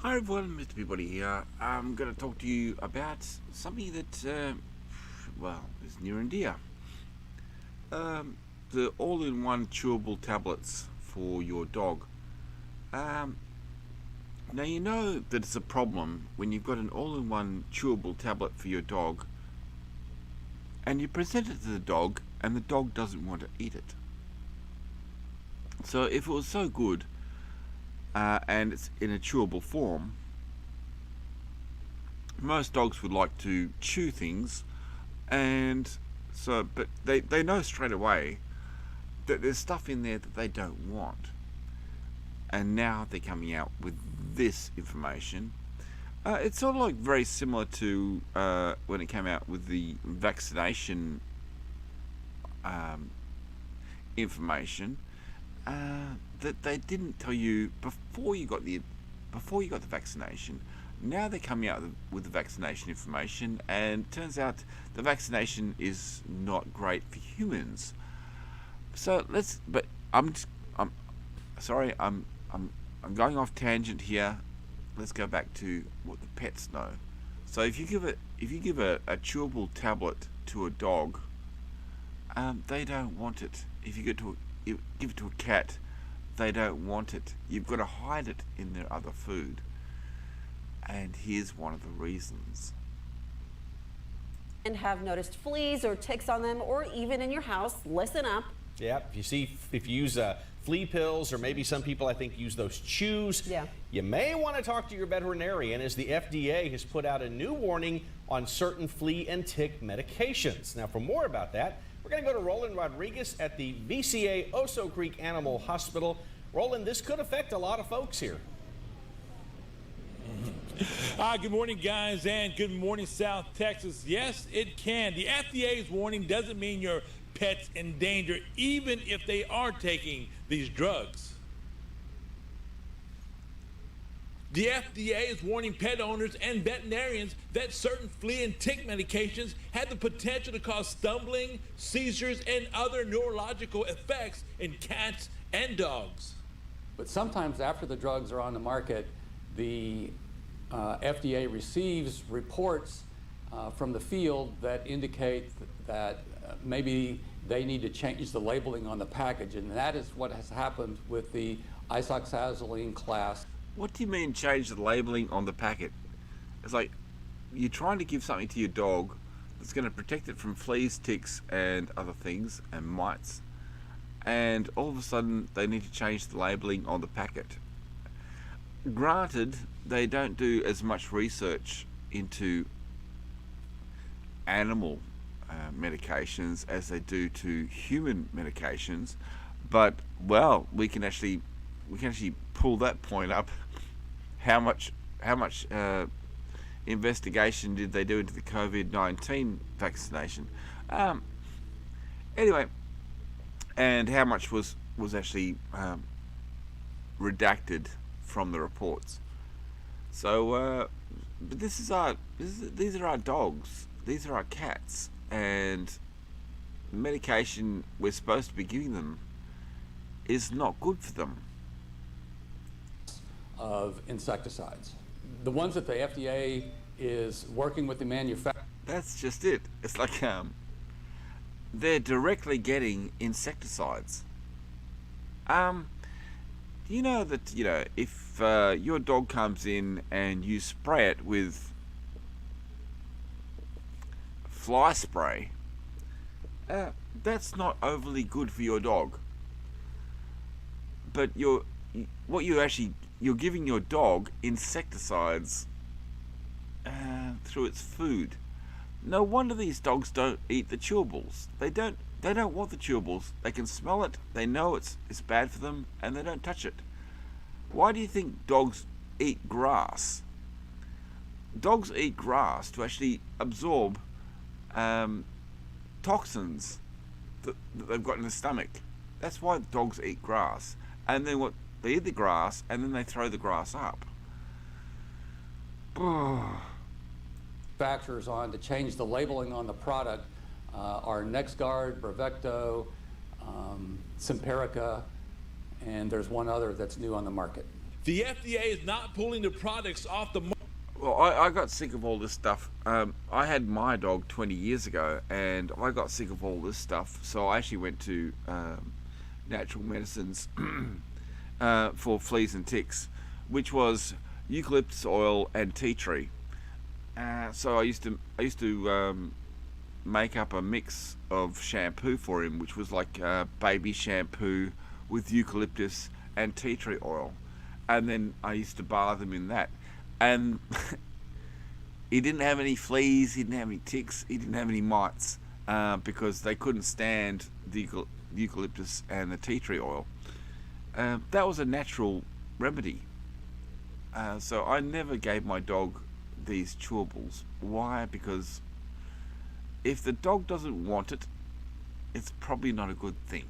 Hi everyone, Mr. Peabody here. I'm going to talk to you about something that, is near and dear. Um, the all-in-one chewable tablets for your dog. Um, Now you know that it's a problem when you've got an all-in-one chewable tablet for your dog and you present it to the dog and the dog doesn't want to eat it. So if it was so good and it's in a chewable form, most dogs would like to chew things, and but they know straight away that there's stuff in there that they don't want. And now they're coming out with this information. It's sort of like very similar to when it came out with the vaccination information that they didn't tell you before you got the vaccination. Now they're coming out with the vaccination information, and it turns out the vaccination is not great for humans. So let's. But I'm sorry. I'm going off tangent here. Let's go back to what the pets know. So if you give a chewable tablet to a dog, they don't want it. If you give it to a cat, they don't want it. You've got to hide it in their other food. And here's one of the reasons. And have noticed fleas or ticks on them, or even in your house, listen up. Yeah, if you use flea pills, or maybe some people I think use those chews, you may want to talk to your veterinarian, as the FDA has put out a new warning on certain flea and tick medications. Now, for more about that, we're going to go to Roland Rodriguez at the VCA Oso Creek Animal Hospital. Roland, this could affect a lot of folks here. Good morning, guys, and good morning, South Texas. Yes, it can. The FDA's warning doesn't mean your pet's in danger, even if they are taking these drugs. The FDA is warning pet owners and veterinarians that certain flea and tick medications have the potential to cause stumbling, seizures, and other neurological effects in cats and dogs. But sometimes after the drugs are on the market, the FDA receives reports from the field that indicate that maybe they need to change the labeling on the package, and that is what has happened with the isoxazoline class. What do you mean change the labeling on the packet? It's like you're trying to give something to your dog that's going to protect it from fleas, ticks, and other things, and mites, and all of a sudden they need to change the labeling on the packet. Granted, they don't do as much research into animal medications as they do to human medications, but we can actually pull that point up. How much investigation did they do into the COVID-19 vaccination? Anyway, and how much was actually redacted from the reports. So, but these are our dogs. These are our cats, and the medication we're supposed to be giving them is not good for them. Of insecticides. The ones that the FDA is working with the manufacturer. That's just it. It's like they're directly getting insecticides. You know that if your dog comes in and you spray it with fly spray, that's not overly good for your dog. But you're giving your dog insecticides through its food. No wonder these dogs don't eat the chewables. They don't want the chewables. They can smell it, they know it's bad for them, and they don't touch it. Why do you think dogs eat grass? Dogs eat grass to actually absorb toxins that they've got in the stomach. That's why dogs eat grass. And then they eat the grass, and then they throw the grass up. Manufacturers on to change the labeling on the product are NexGard, Bravecto, Simparica, and there's one other that's new on the market. The FDA is not pulling the products off the market. Well, I got sick of all this stuff. I had my dog 20 years ago, and I got sick of all this stuff. So I actually went to natural medicines for fleas and ticks, which was eucalyptus oil and tea tree. So I used to make up a mix of shampoo for him, which was like baby shampoo with eucalyptus and tea tree oil, and then I used to bathe him in that. And he didn't have any fleas, he didn't have any ticks, he didn't have any mites, because they couldn't stand the eucalyptus and the tea tree oil. That was a natural remedy. So I never gave my dog these chewables. Why? Because if the dog doesn't want it, it's probably not a good thing.